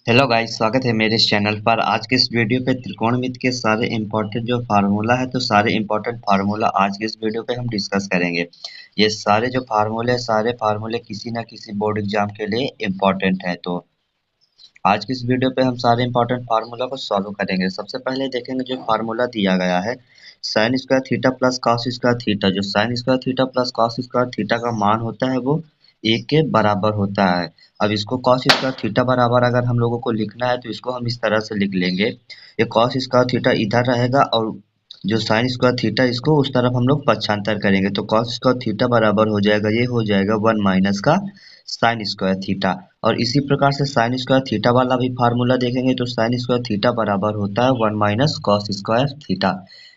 Hello guys, स्वागत है मेरे इस चैनल पर। आज के इस वीडियो पे त्रिकोणमिति के सारे इंपॉर्टेंट जो फार्मूला है, तो सारे इंपॉर्टेंट फार्मूला आज के इस वीडियो पे हम डिस्कस करेंगे। ये सारे जो फार्मूले सारे फार्मूले किसी ना किसी बोर्ड एग्जाम के लिए इम्पोर्टेंट है। तो आज की इस वीडियो पे हम सारे इंपॉर्टेंट फार्मूला को सॉल्व करेंगे। सबसे पहले देखेंगे जो फार्मूला दिया गया है, sine square theta plus cos square theta. जो sine square theta plus cos square theta का मान होता है वो 1 के बराबर होता है। अब इसको कॉस स्क्वायर थीटा बराबर अगर हम लोगों को लिखना है तो इसको हम इस तरह से लिख लेंगे। ये कॉस स्क्वायर थीटा इधर रहेगा और जो साइन स्क्वायर थीटा इसको उस तरफ हम लोग पक्षांतर करेंगे, तो कॉस स्क्वायर थीटा बराबर हो जाएगा, ये हो जाएगा 1 माइनस का साइन स्क्वायर थीटा। और इसी प्रकार से साइन स्क्वायर थीटा वाला भी फार्मूला देखेंगे तो साइन स्क्वायर थीटा बराबर होता है 1 माइनस कॉस स्क्वायर थीटा।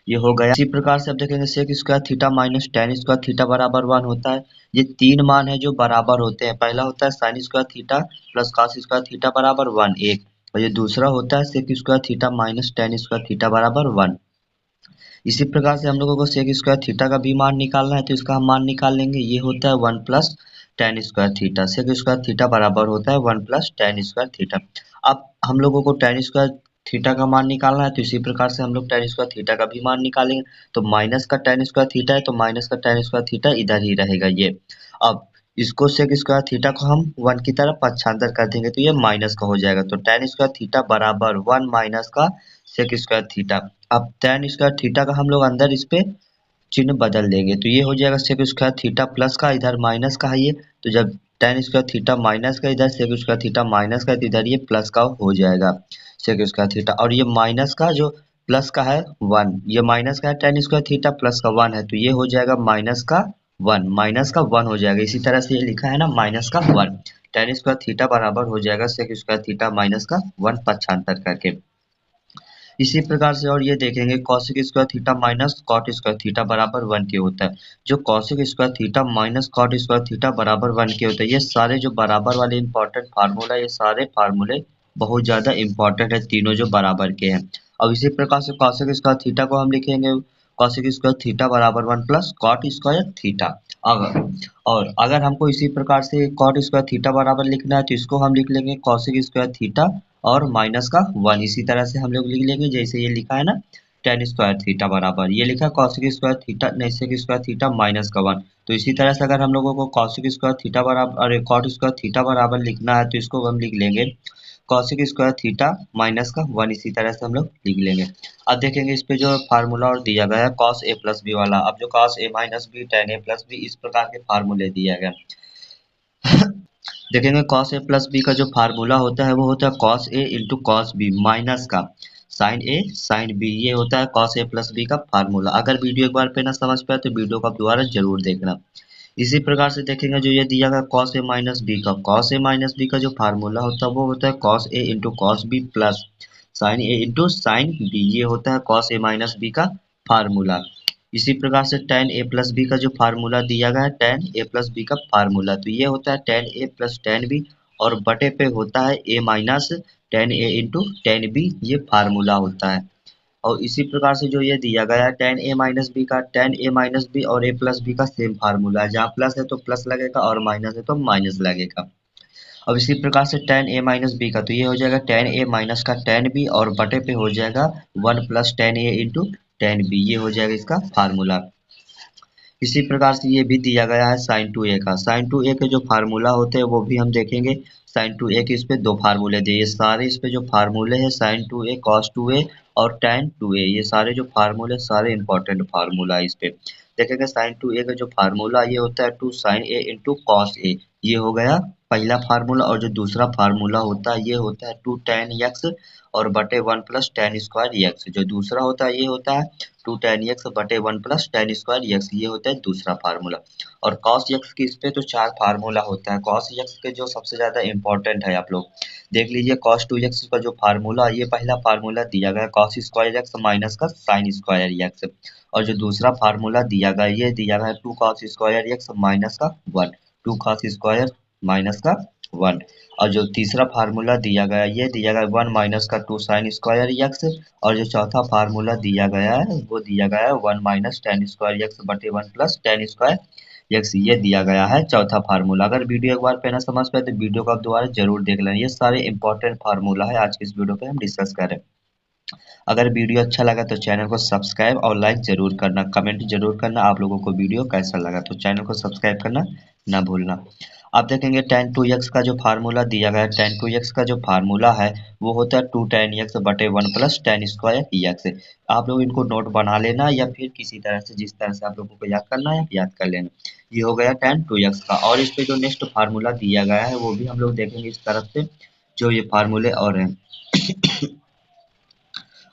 ये हो गया। इसी प्रकार से अब देखेंगे sec square theta minus tan square theta बराबर 1 होता है। ये तीन मान है जो बराबर होते हैं। पहला होता है sine square theta plus cos square theta बराबर 1 एक, और ये दूसरा होता है sec square theta minus tan square theta बराबर 1। इसी प्रकार से हम लोगों को सेक स्क्वायर थीटा का भी मान निकालना है तो इसका हम मान निकाल लेंगे। ये होता है 1 plus tan square theta. Sec square theta बराबर होता है 1 प्लस टेन स्क्वायर थीटा। अब हम लोगों को टेन स्क्वायर थीटा का मान निकालना है तो इसी प्रकार से हम लोग टेन स्क्वायर थीटा का भी मान निकालेंगे। तो माइनस का टेन स्क्वायर थीटा है तो माइनस का टेन स्क्वायर थीटा इधर ही रहेगा ये। अब इसको सेक स्क्वायर थीटा को हम 1 की तरफ पक्षांतर कर देंगे तो ये माइनस का हो जाएगा। तो टेन स्क्वायर थीटा बराबर 1 माइनस का सेक स्क्वायर थीटा। अब टेन स्क्वायर थीटा का हम लोग अंदर इस पे चिन्ह बदल देंगे तो ये हो जाएगा सेक स्क्वायर थीटा प्लस का, इधर माइनस का है ये। तो जब टेन स्क्वायर थीटा माइनस का, इधर सेक स्क्वायर थीटा माइनस का, तो इधर ये प्लस का हो जाएगा सेक स्क्वायर थीटा। और ये माइनस का जो प्लस का है 1, ये माइनस का है टेन स्क्वायर थीटा प्लस का 1 है तो ये हो जाएगा माइनस का 1, माइनस का 1 हो जाएगा। इसी तरह से ये लिखा है ना, माइनस का 1। टेन स्क्वायर थीटा बराबर हो जाएगा सेक स्क्वायर थीटा माइनस का 1 पक्षांतर करके। इसी प्रकार से और ये देखेंगे cosec square theta minus cot square theta बराबर 1 के होता है। जो cosec square theta minus cot square theta बराबर 1 के होता है, ये सारे जो बराबर वाले इंपॉर्टेंट फार्मूला, ये सारे फार्मूले बहुत ज्यादा इंपॉर्टेंट है, तीनों जो बराबर के हैं। अब इसी प्रकार से कॉसिक स्क्वायर थीटा को हम लिखेंगे कॉसिक स्क्वायर थीटा बराबर 1 प्लस कॉट स्क्वायर थीटा। अगर और अगर हमको इसी प्रकार से कॉट स्क्वायर थीटा बराबर लिखना है तो इसको हम लिख लेंगे कॉसिक स्क्वायर थीटा और माइनस का 1। इसी तरह से हम लोग लिख लेंगे जैसे ये लिखा है ना, टेन स्क्वायर थीटा बराबर, ये लिखा कॉसिक स्क्वायर थीटा नहीं सेक स्क्वायर थीटा माइनस का 1। तो इसी तरह से अगर हम लोगों को कॉसिक स्क्वायर थीटा बराबर अरे कॉट स्क्वायर थीटा बराबर लिखना है तो इसको हम लिख लेंगे कॉसिक स्क्वायर थीटा माइनस का 1। इसी तरह से हम लोग लिख लेंगे। अब देखेंगे इस पे जो फार्मूला और दिया गया है कॉस ए प्लस बी वाला। अब जो cos A minus B ten A plus B इस प्रकार के फार्मूले दिया गया। देखेंगे कॉस ए प्लस बी का जो फार्मूला होता है वो होता है cos A into cos B minus का साइन ए साइन बी। ये होता है कॉस ए प्लस बी का फार्मूला। अगर वीडियो एक बार पे ना समझ पाए तो वीडियो को आप दोबारा जरूर देखना। इसी प्रकार से देखेंगे जो ये दिया गया कॉस ए माइनस बी का, कॉस ए माइनस बी का जो फार्मूला होता है वो होता है cos A into cos B plus sine A into sine B. ये होता है कॉस ए माइनस बी का फार्मूला। इसी प्रकार से tan a प्लस बी का जो फार्मूला दिया गया है tan a प्लस बी का फार्मूला, तो ये होता है tan a plus tan b और बटे पे होता है a minus tan a into tan b, ये फार्मूला होता है। और इसी प्रकार से जो ये दिया गया है tan a माइनस बी का, tan a माइनस बी और a प्लस बी का सेम फार्मूला है। जहाँ प्लस है तो प्लस लगेगा और माइनस है तो माइनस लगेगा। अब इसी प्रकार से tan a माइनस बी का, तो ये हो जाएगा tan a माइनस का tan b और बटे पे हो जाएगा 1 plus tan a into tan b। ये हो जाएगा इसका फार्मूला। इसी प्रकार से ये भी दिया गया है साइन टू ए का। साइन टू ए के जो फार्मूला होते हैं वो भी हम देखेंगे। साइन टू ए के इस पे दो फार्मूले दिए, ये सारे इस पे जो फार्मूले हैं sign to A cos two ए और tan टू ए, ये सारे जो फार्मूले सारे इंपॉर्टेंट फार्मूला है इस पे। देखेंगे साइन टू ए का जो फार्मूला ये होता है two sine A into cos A. ये हो गया पहला फार्मूला। और जो दूसरा फार्मूला होता है ये होता है टू tan एक्स और बटे 1 प्लस tan स्क्वायर एक्स। जो दूसरा होता है ये होता है टू tan एक्स बटे 1 प्लस tan स्क्वायर एक्स। ये होता है दूसरा फार्मूला। और cos एक्स की इस पे तो चार फार्मूला होता है। cos एक्स के जो सबसे ज्यादा इंपॉर्टेंट है आप लोग देख लीजिए, cos टू एक्स का जो फार्मूला, ये पहला फार्मूला दिया गया cos स्क्वायर एक्स माइनस का साइन स्क्वायर एक्स। और जो दूसरा फार्मूला दिया गया ये दिया गया two cos square X minus का 1, टू cos स्क्वायर माइनस का 1। और जो तीसरा फार्मूला दिया गया ये दिया गया 1 माइनस का टू साइन स्क्वायर एक्स। और जो चौथा फार्मूला दिया गया है वो दिया गया है 1 माइनस tan स्क्वायर एक्स बटे 1 प्लस tan स्क्वायर यक्स ये दिया गया है चौथा फार्मूला। अगर वीडियो एक बार पे ना समझ पाए तो वीडियो को आप दोबारा जरूर देख लेना। ये सारे इंपॉर्टेंट फार्मूला है आज की इस वीडियो पे हम डिस्कस करें। अगर वीडियो अच्छा लगा तो चैनल को सब्सक्राइब और लाइक जरूर करना, कमेंट जरूर करना आप लोगों को वीडियो कैसा लगा, तो चैनल को सब्सक्राइब करना ना भूलना। आप देखेंगे tan 2x का जो फार्मूला दिया गया है, tan 2x का जो फार्मूला है वो होता है 2 tan x बटे 1 प्लस tan स्क्वायर x। आप लोग इनको नोट बना लेना या फिर किसी तरह से जिस तरह से आप लोगों को याद करना है याद कर लेना। ये हो गया tan 2x का। और इस पे जो नेक्स्ट फार्मूला दिया गया है वो भी हम लोग देखेंगे इस तरफ से, जो ये फार्मूले और हैं।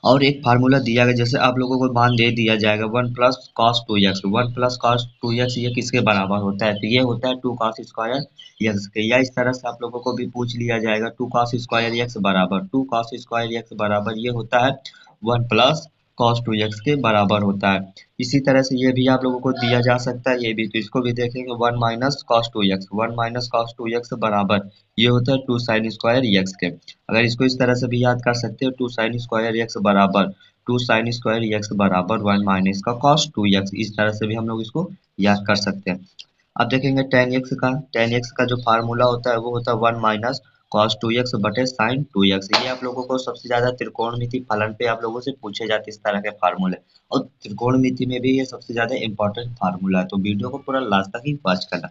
और एक फार्मूला दिया गया, जैसे आप लोगों को मान दे दिया जाएगा 1 plus cos 2x, 1 plus cos 2x ये किसके बराबर होता है, तो ये होता है 2 कॉस स्क्वायर x के। या इस तरह से आप लोगों को भी पूछ लिया जाएगा 2 कॉस स्क्वायर x बराबर 2 कॉस स्क्वायर x बराबर ये होता है 1 प्लस कॉस 2x के बराबर होता है। इसी तरह से ये भी आप लोगों को दिया जा सकता है, ये भी, तो इसको भी देखेंगे 1 minus cos 2x, 1 minus cos 2x बराबर ये होता है 2 साइन स्क्वायर x के। अगर इसको इस तरह से भी याद कर सकते हो 2 साइन स्क्वायर एक्स बराबर 2 साइन स्क्वायर एक्स बराबर 1 माइनस का कॉस 2x, इस तरह से भी हम लोग इसको याद कर सकते हैं। अब देखेंगे tan x का जो फार्मूला होता है वो होता है 1 माइनस कॉस 2x बटे साइन 2x। ये आप लोगों को सबसे ज्यादा त्रिकोणमिति फलन पे आप लोगों से पूछे जाते इस तरह के फार्मूले, और त्रिकोणमिति में भी ये सबसे ज्यादा इंपॉर्टेंट फार्मूला है, तो वीडियो को पूरा लास्ट तक ही वॉच करना।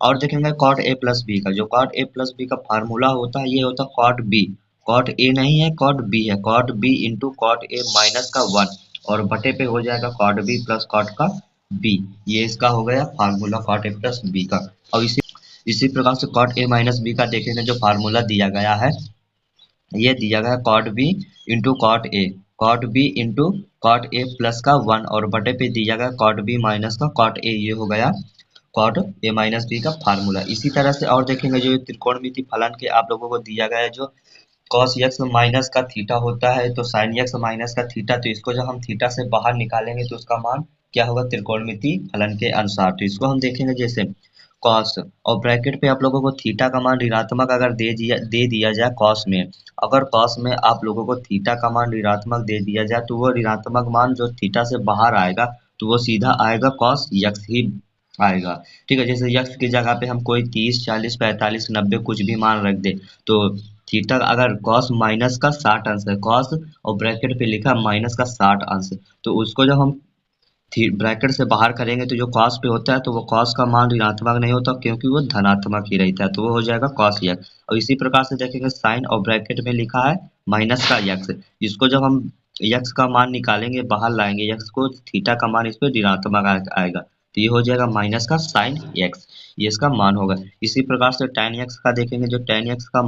और देखेंगे cot a प्लस बी का, जो cot a प्लस बी का फार्मूला होता है ये होता है cot b, cot a नहीं है cot b है, cot b into cot a minus का 1 और बटे पे हो जाएगा cot b प्लस cot का b। ये इसका हो गया formula cot a plus b का। और इसी प्रकार से cot a माइनस b का देखेंगे जो फार्मूला दिया गया है, ये दिया गया cot b into cot b into cot a plus का 1 और बटे पे दिया गया cot b माइनस का cot a, ये हो गया cot a माइनस बी का फार्मूला। इसी तरह से और देखेंगे जो त्रिकोणमिति फलन के आप लोगों को दिया गया है, जो cos x माइनस का थीटा होता है तो sin x माइनस का थीटा, तो इसको जब हम थीटा से बाहर निकालेंगे तो उसका मान क्या होगा त्रिकोणमिति फलन के अनुसार। तो इसको हम देखेंगे जैसे cos, और ब्रैकेट पे आप लोगों को थीटा का मान ऋणात्मक अगर दे दिया जाए cos में, अगर cos में आप लोगों को थीटा का मान ऋणात्मक दे दिया जाए तो वो ऋणात्मक मान जो थीटा से बाहर आएगा तो वो सीधा आएगा cos x ही आएगा। ठीक है, जैसे यक्स की जगह पे हम कोई 30 40 45 90 कुछ भी मान रख दे तो थीटा अगर cos माइनस का 60 अंश है, cos और ब्रैकेट पे लिखा माइनस का 60 अंश, तो उसको जब हम ब्रैकेट से बाहर करेंगे तो जो cos पे होता है तो वो cos का मान ऋणात्मक नहीं होता क्योंकि वो धनात्मक ही रहता है, तो वो हो जाएगा cos x। और इसी प्रकार से देखेंगे साइन और ब्रैकेट में लिखा है माइनस का x, इसको जब हम x का मान निकालेंगे बाहर लाएंगे x को, थीटा का मान इस पे ऋणात्मक आएगा तो ये हो जाएगा माइनस का साइन x, ये इसका मान होगा। इसी प्रकार से tan x का देखेंगे, जो tan x का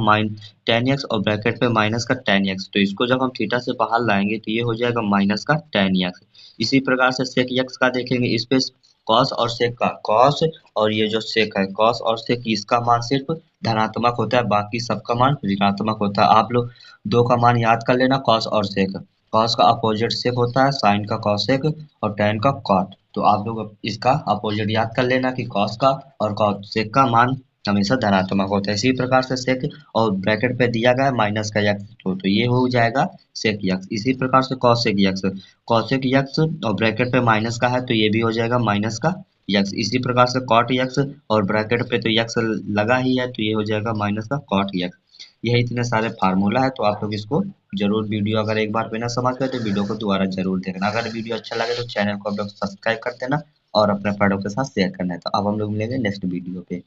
tan x और ब्रैकेट पे माइनस का tan x, तो इसको जब हम थीटा से बाहर लाएंगे तो ये हो जाएगा माइनस का tan x। इसी प्रकार से sec x का देखेंगे, इस पे cos और sec का cos और ये जो sec है cos और sec इसका मान सिर्फ धनात्मक होता है, बाकी सबका मान ऋणात्मक होता है। आप लोग दो का मान याद कर लेना cos और sec, cos का अपोजिट sec होता है, sin का cosec और tan का cot, तो आप लोग इसका अपोजिट याद कर लेना कि cos का और sec का मान हमेशा धनात्मक होता है। इसी प्रकार से sec और ब्रैकेट पे दिया गया माइनस का x, तो ये हो जाएगा sec x। इसी प्रकार से cosec x और ब्रैकेट पे माइनस का है तो ये भी हो जाएगा माइनस का x। इसी प्रकार से cot x और ब्रैकेट पे तो x लगा ही है तो ये हो जाएगा माइनस का cot x। यही इतने सारे फार्मूला है, तो आप लोग इसको जरूर, वीडियो अगर एक बार पे ना समझ गए तो वीडियो को दोबारा जरूर देखना। अगर वीडियो अच्छा लगे तो चैनल को आप लोग सब्सक्राइब कर देना और अपने फ्रेंडों के साथ शेयर करना है। तो अब हम लोग मिलेंगे नेक्स्ट वीडियो पे।